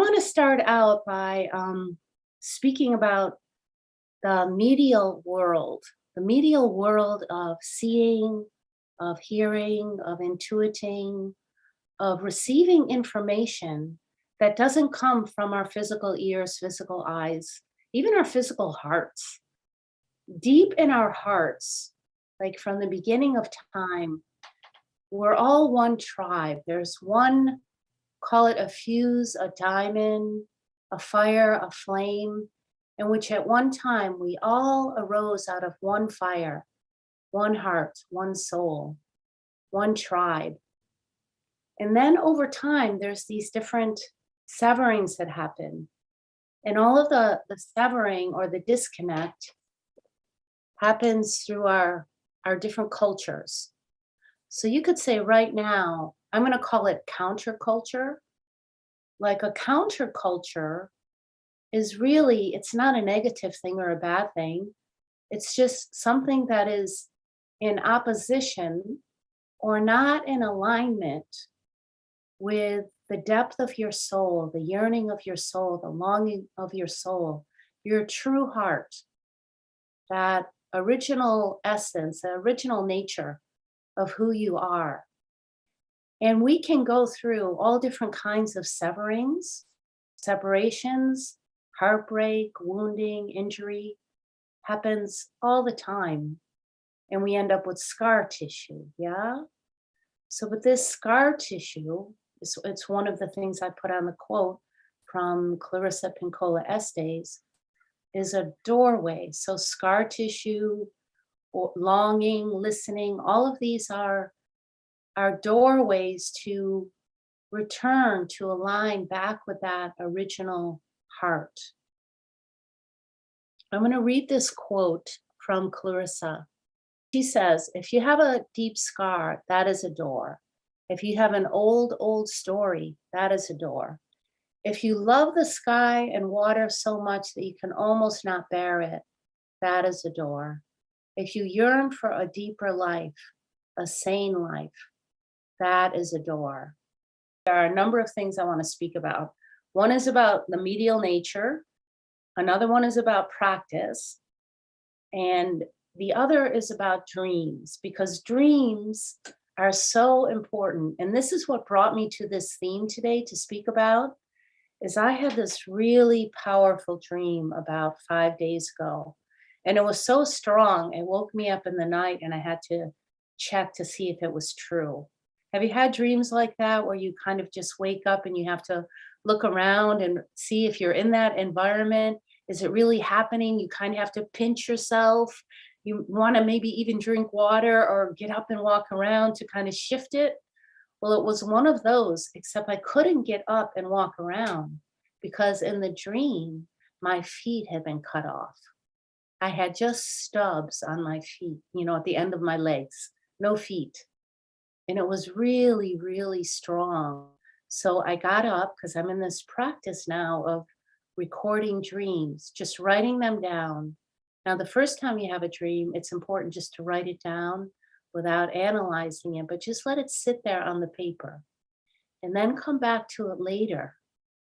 want to start out by speaking about the medial world of seeing, of hearing, of intuiting, of receiving information that doesn't come from our physical ears, physical eyes, even our physical hearts. Deep in our hearts, like from the beginning of time, we're all one tribe. There's one, call it a fuse, a diamond, a fire, a flame, in which at one time we all arose out of one fire, one heart, one soul, one tribe. And then over time, there's these different severings that happen. And all of the severing or the disconnect happens through our different cultures. So you could say right now, I'm going to call it counterculture. Like a counterculture is really, it's not a negative thing or a bad thing. It's just something that is in opposition or not in alignment with the depth of your soul, the yearning of your soul, the longing of your soul, your true heart, that original essence, the original nature of who you are. And we can go through all different kinds of severings, separations, heartbreak, wounding, injury, happens all the time. And we end up with scar tissue, yeah? So with this scar tissue, it's one of the things I put on the quote from Clarissa Pinkola Estes, is a doorway. So scar tissue, or longing, listening, all of these are doorways to return, to align back with that original heart. I'm going to read this quote from Clarissa. She says, if you have a deep scar, that is a door. If you have an old story, that is a door. If you love the sky and water so much that you can almost not bear it, that is a door. If you yearn for a deeper life, a sane life, that is a door. There are a number of things I want to speak about. One is about the medial nature. Another one is about practice. And the other is about dreams, because dreams are so important. And this is what brought me to this theme today to speak about, is I had this really powerful dream about 5 days ago. And it was so strong, it woke me up in the night and I had to check to see if it was true. Have you had dreams like that where you kind of just wake up and you have to look around and see if you're in that environment? Is it really happening? You kind of have to pinch yourself. You want to maybe even drink water or get up and walk around to kind of shift it. Well, it was one of those, except I couldn't get up and walk around because in the dream, my feet had been cut off. I had just stubs on my feet, at the end of my legs, no feet. And it was really, really strong. So I got up because I'm in this practice now of recording dreams, just writing them down. Now, the first time you have a dream, it's important just to write it down without analyzing it, but just let it sit there on the paper and then come back to it later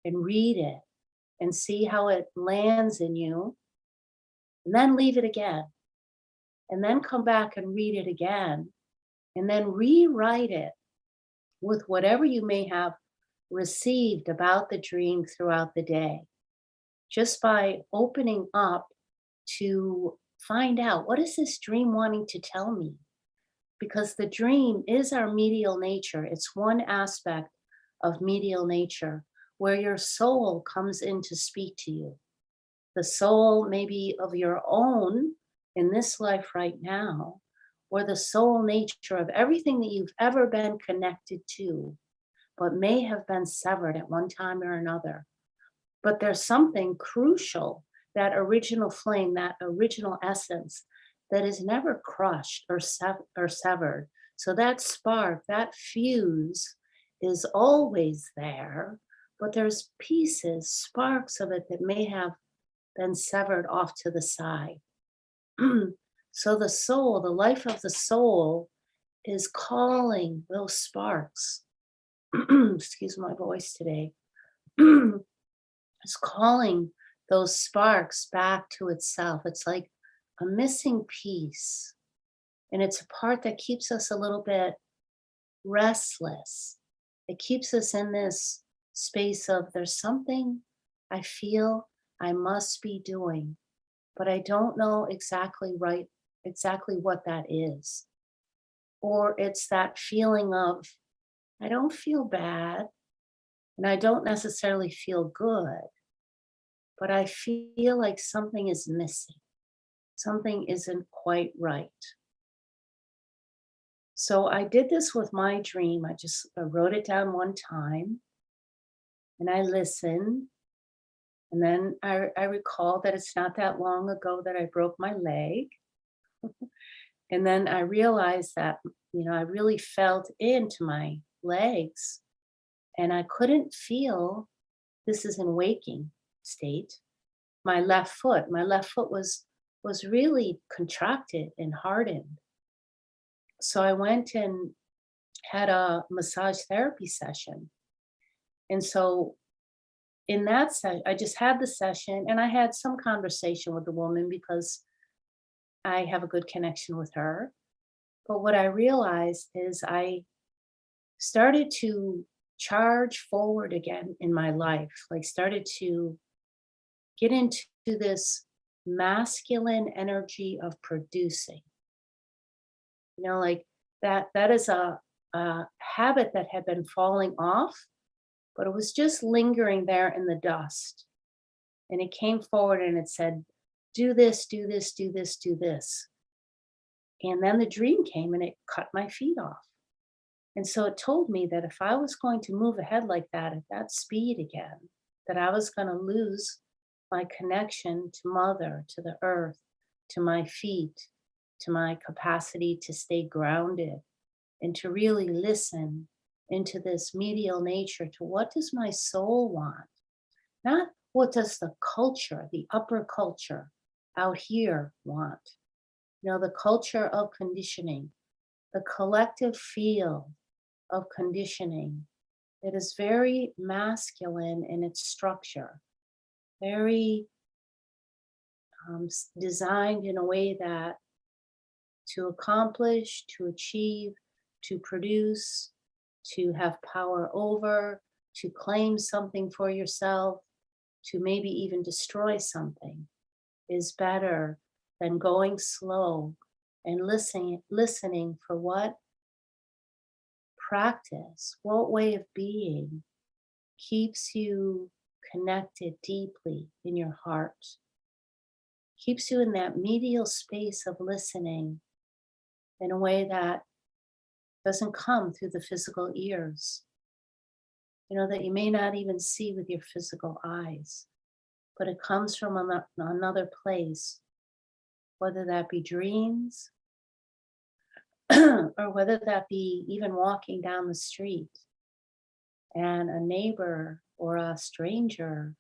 and read it and see how it lands in you, and then leave it again, and then come back and read it again, and then rewrite it with whatever you may have received about the dream throughout the day, just by opening up to find out, what is this dream wanting to tell me? Because the dream is our medial nature. It's one aspect of medial nature where your soul comes in to speak to you. The soul maybe of your own in this life right now, or the soul nature of everything that you've ever been connected to, but may have been severed at one time or another. But there's something crucial, that original flame, that original essence that is never crushed or severed. So that spark, that fuse is always there, but there's pieces, sparks of it that may have been severed off to the side. So the soul, the life of the soul is calling those sparks. Excuse my voice today. It's calling those sparks back to itself. It's like a missing piece. And it's a part that keeps us a little bit restless. It keeps us in this space of there's something I feel I must be doing, but I don't know exactly what that is. Or it's that feeling of I don't feel bad and I don't necessarily feel good, but I feel like something is missing. Something isn't quite right. So I did this with my dream. I just wrote it down one time and I listened. And then I recall that it's not that long ago that I broke my leg. And then I realized that, I really felt into my legs and I couldn't feel, this is in waking state, my left foot. My left foot was really contracted and hardened. So I went and had a massage therapy session. And so in that session, I just had the session and I had some conversation with the woman because I have a good connection with her. But what I realized is I started to charge forward again in my life, like started to get into this masculine energy of producing. Like that is a habit that had been falling off, but it was just lingering there in the dust. And it came forward and it said, do this, do this, do this, do this. And then the dream came and it cut my feet off. And so it told me that if I was going to move ahead like that at that speed again, that I was going to lose my connection to mother, to the earth, to my feet, to my capacity to stay grounded and to really listen into this medial nature to what does my soul want? Not what does the culture, the upper culture out here want? The culture of conditioning, the collective field of conditioning. It is very masculine in its structure, very designed in a way that to accomplish, to achieve, to produce, to have power over, to claim something for yourself, to maybe even destroy something is better than going slow and listening for what practice, what way of being keeps you connected deeply in your heart, keeps you in that medial space of listening in a way that doesn't come through the physical ears, that you may not even see with your physical eyes, but it comes from another place, whether that be dreams or whether that be even walking down the street and a neighbor or a stranger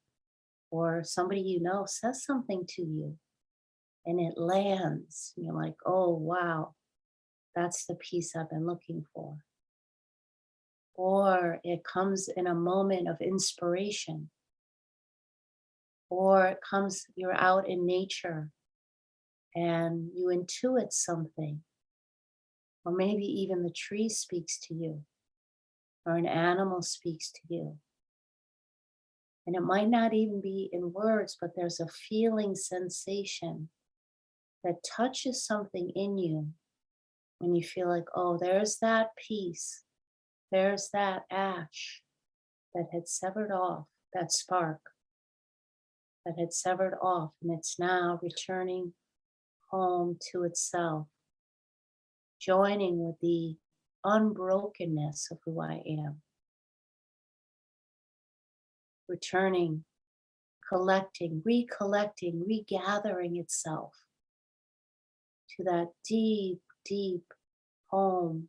or somebody says something to you and it lands. And you're like, oh, wow, that's the piece I've been looking for. Or it comes in a moment of inspiration. Or it comes, you're out in nature and you intuit something. Or maybe even the tree speaks to you, or an animal speaks to you. And it might not even be in words, but there's a feeling sensation that touches something in you. And you feel like, oh, there's that piece, there's that ash that had severed off, that spark that had severed off, and it's now returning home to itself, joining with the unbrokenness of who I am, returning, collecting, recollecting, regathering itself to that deep, deep home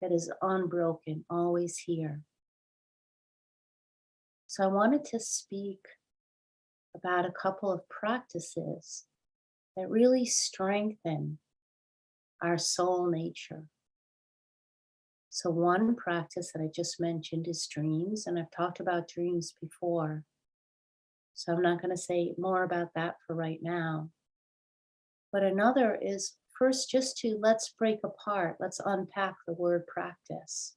that is unbroken, always here. So I wanted to speak about a couple of practices that really strengthen our soul nature. So one practice that I just mentioned is dreams, and I've talked about dreams before. So I'm not going to say more about that for right now. But another is first just to let's break apart, let's unpack the word practice.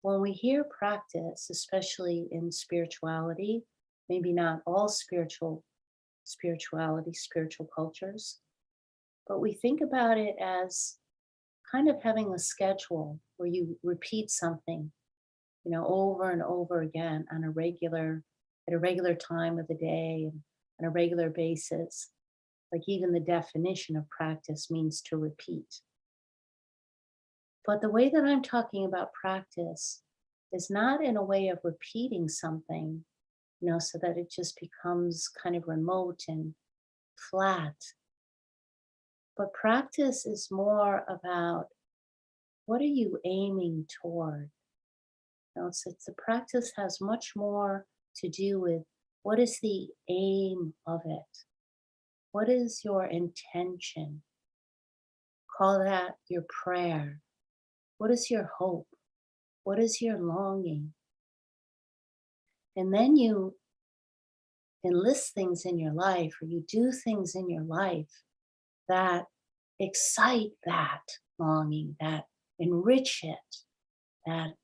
When we hear practice, especially in spirituality, maybe not all spirituality, spiritual cultures, but we think about it as kind of having a schedule where you repeat something, over and over again on a regular at a regular time of the day and on a regular basis. Like even the definition of practice means to repeat. But the way that I'm talking about practice is not in a way of repeating something, so that it just becomes kind of remote and flat. But practice is more about what are you aiming toward? It's the practice has much more to do with what is the aim of it? What is your intention? Call that your prayer. What is your hope? What is your longing? And then you enlist things in your life or you do things in your life that excite that longing, that enrich it, that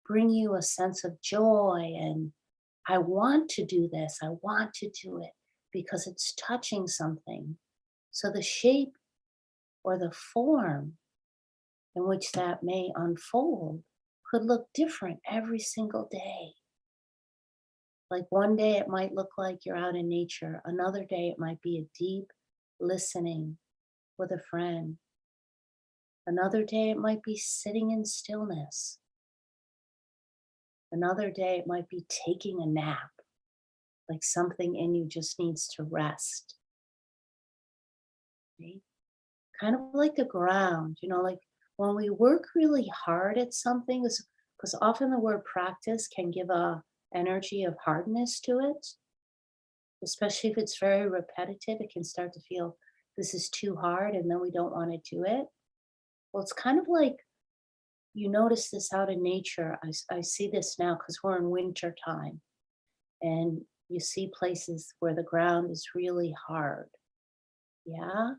bring you a sense of joy. And I want to do this. I want to do it because it's touching something. So the shape or the form in which that may unfold could look different every single day. Like one day it might look like you're out in nature, another day it might be a deep listening with a friend, another day it might be sitting in stillness, another day it might be taking a nap, like something in you just needs to rest. Right? Kind of like the ground, like when we work really hard at something, because often the word practice can give a energy of hardness to it, especially if it's very repetitive. It can start to feel this is too hard and then we don't want to do it. Well, it's kind of like you notice this out in nature. I see this now because we're in winter time and you see places where the ground is really hard. Yeah.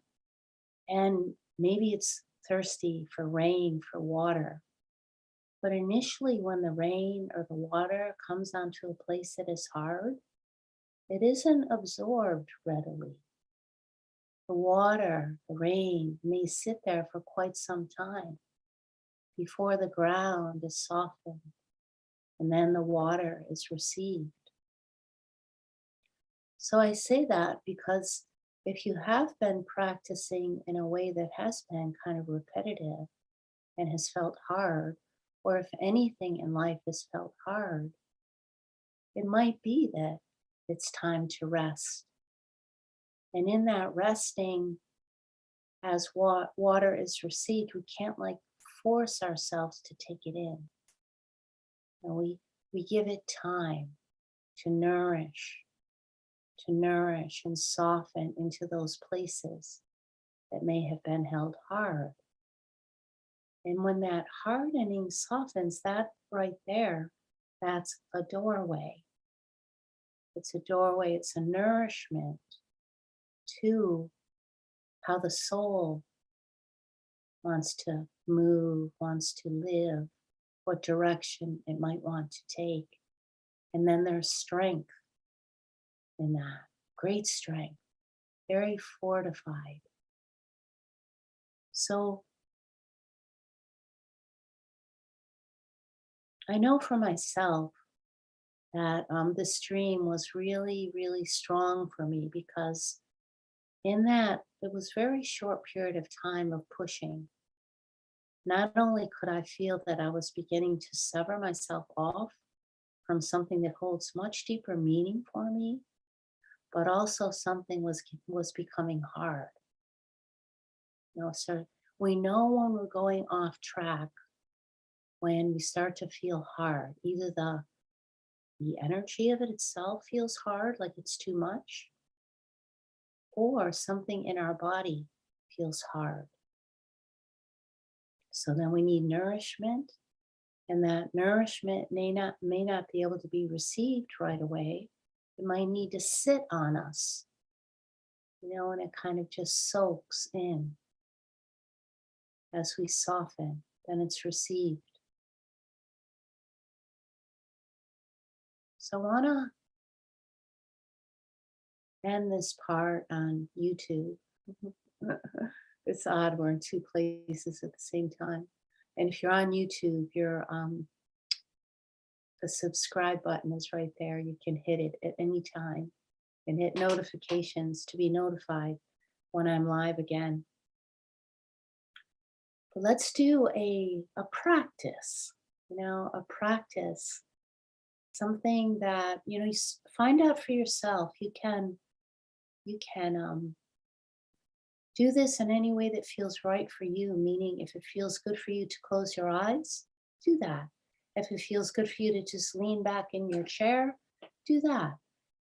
And maybe it's thirsty for rain, for water. But initially, when the rain or the water comes onto a place that is hard, it isn't absorbed readily. The water, the rain may sit there for quite some time before the ground is softened and then the water is received. So I say that because if you have been practicing in a way that has been kind of repetitive and has felt hard, or if anything in life has felt hard, it might be that it's time to rest. And in that resting, as water is received, we can't like force ourselves to take it in. And we give it time to nourish and soften into those places that may have been held hard. And when that hardening softens, that right there, that's a doorway. It's a doorway, it's a nourishment to how the soul wants to move, wants to live, what direction it might want to take. And then there's strength in that, great strength, very fortified. So I know for myself that this stream was really, really strong for me because in that it was very short period of time of pushing. Not only could I feel that I was beginning to sever myself off from something that holds much deeper meaning for me, but also something was becoming hard. So we know when we're going off track when we start to feel hard. Either the energy of it itself feels hard, like it's too much, or something in our body feels hard. So then we need nourishment, and that nourishment may not be able to be received right away. It might need to sit on us, and it kind of just soaks in as we soften, then it's received. So I want to end this part on YouTube. It's odd, we're in two places at the same time. And if you're on YouTube, the subscribe button is right there. You can hit it at any time and hit notifications to be notified when I'm live again. But let's do a practice, a practice, something that, you find out for yourself. You can do this in any way that feels right for you, meaning if it feels good for you to close your eyes, do that. If it feels good for you to just lean back in your chair, do that.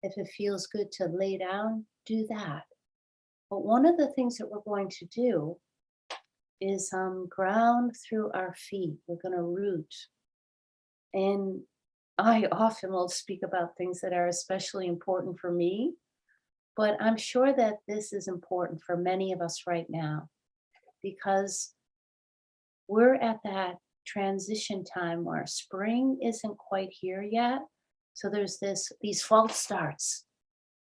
If it feels good to lay down, do that. But one of the things that we're going to do is ground through our feet. We're going to root. And I often will speak about things that are especially important for me, but I'm sure that this is important for many of us right now because we're at that transition time where spring isn't quite here yet. So there's these false starts,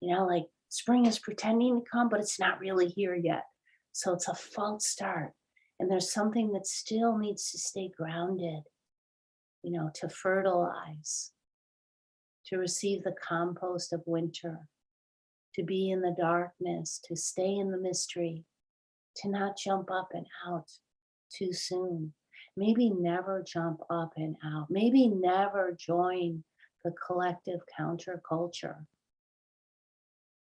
like spring is pretending to come, but it's not really here yet. So it's a false start. And there's something that still needs to stay grounded, to fertilize, to receive the compost of winter, to be in the darkness, to stay in the mystery, to not jump up and out too soon. Maybe never jump up and out. Maybe never join the collective counterculture.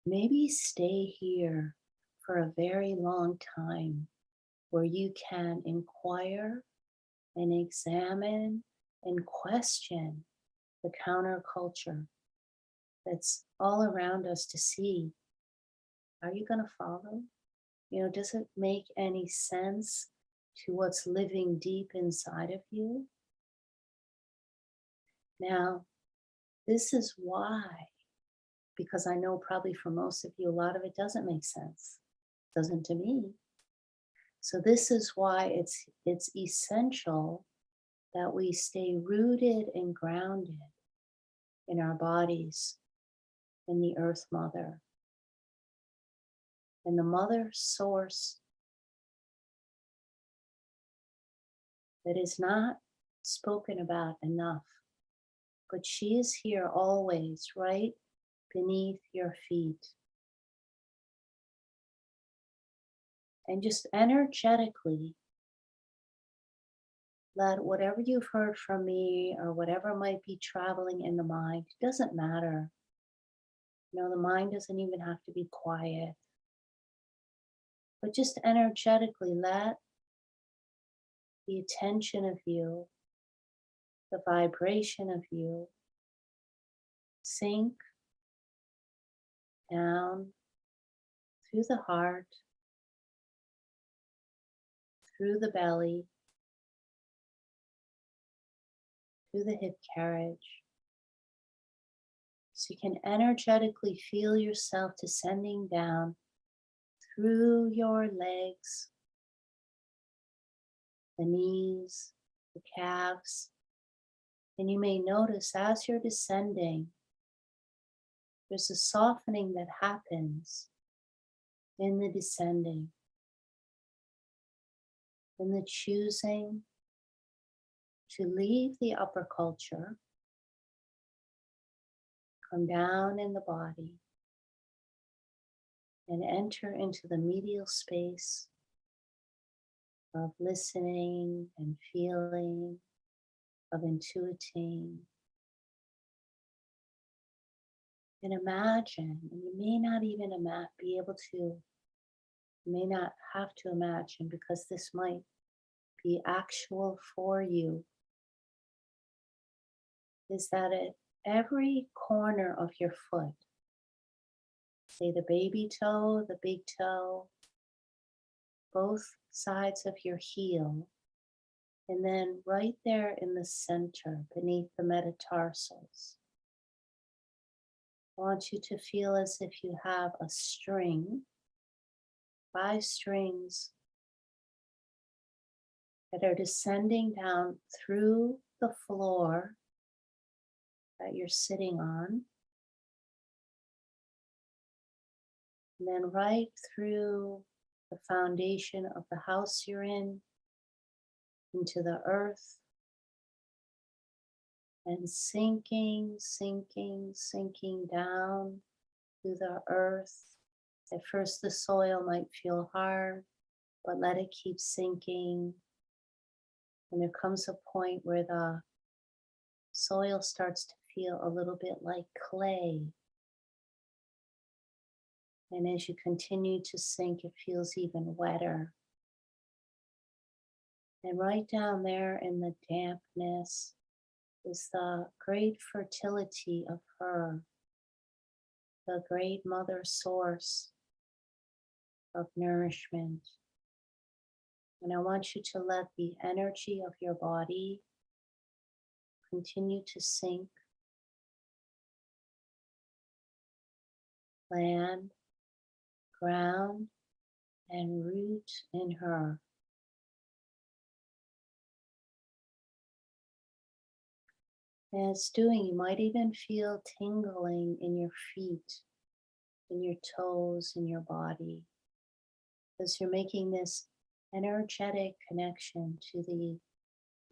Maybe stay here for a very long time where you can inquire and examine and question the counterculture that's all around us to see, are you going to follow? Does it make any sense to what's living deep inside of you? Now, this is why, because I know probably for most of you, a lot of it doesn't make sense. It doesn't to me. So this is why it's essential that we stay rooted and grounded in our bodies, in the Earth Mother, in the Mother Source that is not spoken about enough, but she is here always, right beneath your feet. And just energetically let whatever you've heard from me or whatever might be traveling in the mind, it doesn't matter. The mind doesn't even have to be quiet. But just energetically let the attention of you, the vibration of you, sink down through the heart, through the belly, through the hip carriage. So you can energetically feel yourself descending down through your legs, the knees, the calves. And you may notice as you're descending, there's a softening that happens in the descending, in the choosing to leave the upper culture, come down in the body, and enter into the medial space of listening and feeling, of intuiting. And imagine, and you may not even be able to, you may not have to imagine because this might be actual for you, is that at every corner of your foot, say the baby toe, the big toe, both sides of your heel, and then right there in the center beneath the metatarsals, I want you to feel as if you have a string, 5 strings that are descending down through the floor that you're sitting on, and then right through the foundation of the house you're in, into the earth, and sinking, sinking, sinking down through the earth. At first, the soil might feel hard, but let it keep sinking. And there comes a point where the soil starts to feel a little bit like clay. And as you continue to sink, it feels even wetter. And right down there in the dampness is the great fertility of her, the great mother source of nourishment. And I want you to let the energy of your body continue to sink, land, ground, and root in her. And it's doing, you might even feel tingling in your feet, in your toes, in your body, as you're making this energetic connection to the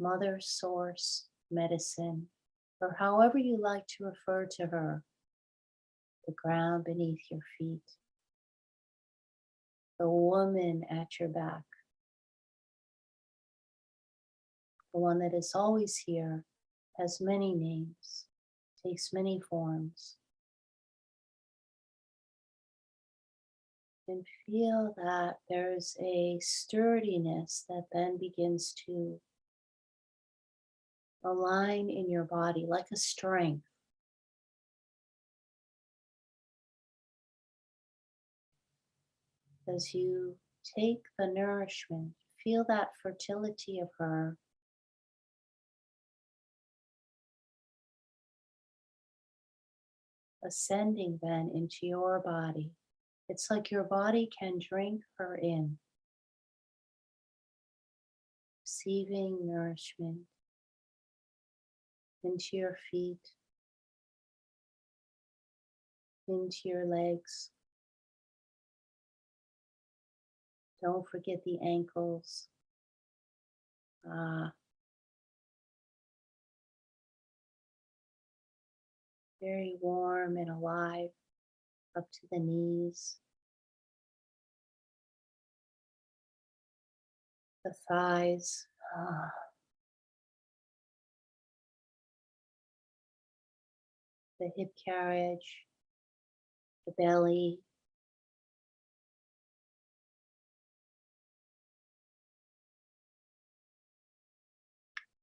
mother source medicine, or however you like to refer to her, the ground beneath your feet, the woman at your back, the one that is always here, has many names, takes many forms. And feel that there's a sturdiness that then begins to align in your body like a strength. As you take the nourishment, feel that fertility of her ascending then into your body. It's like your body can drink her in, receiving nourishment into your feet, into your legs. Don't forget the ankles. Very warm and alive up to the knees. The thighs. The hip carriage. The belly.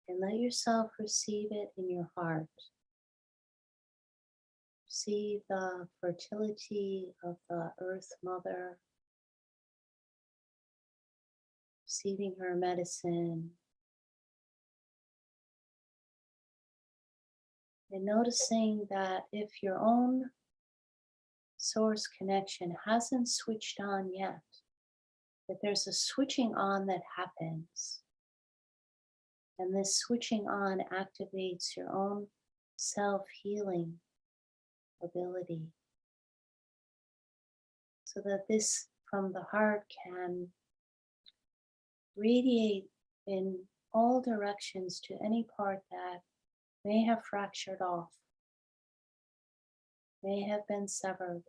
And let yourself receive it in your heart. Receive the fertility of the Earth Mother, receiving her medicine, and noticing that if your own source connection hasn't switched on yet, that there's a switching on that happens. And this switching on activates your own self-healing ability, so that this from the heart can radiate in all directions to any part that may have fractured off, may have been severed.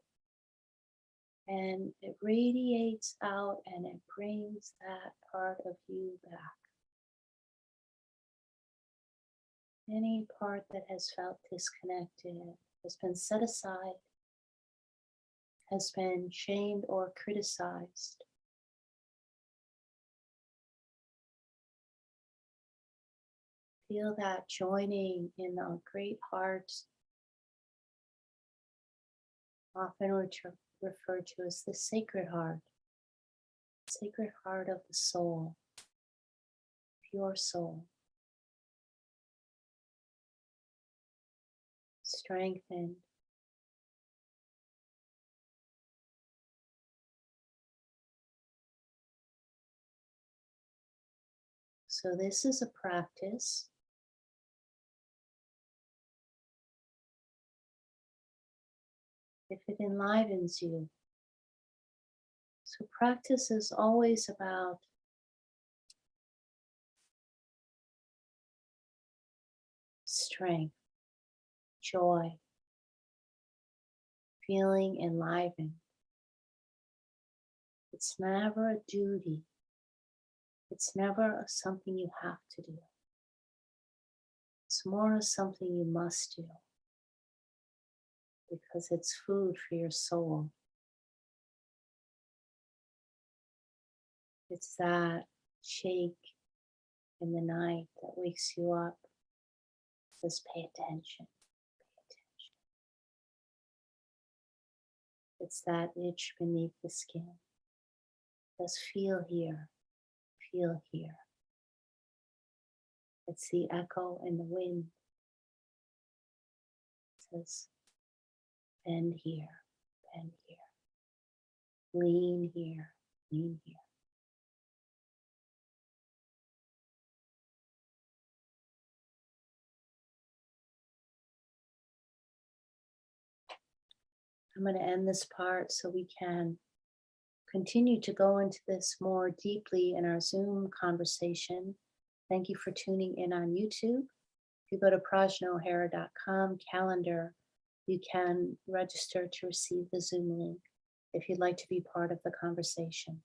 And it radiates out and it brings that part of you back. Any part that has felt disconnected, has been set aside, has been shamed or criticized. Feel that joining in the great heart, often referred to as the sacred heart of the soul, pure soul. Strengthened So this is a practice. If it enlivens you. So practice is always about strength, joy, feeling enlivened. It's never a duty. It's never something you have to do. It's more something you must do because it's food for your soul. It's that shake in the night that wakes you up. Says, pay attention, pay attention. It's that itch beneath the skin. Just feel here, feel here. It's the echo in the wind. It says, bend here, bend here. Lean here, lean here. I'm going to end this part so we can continue to go into this more deeply in our Zoom conversation. Thank you for tuning in on YouTube. If you go to prajnaohara.com calendar, you can register to receive the Zoom link if you'd like to be part of the conversation.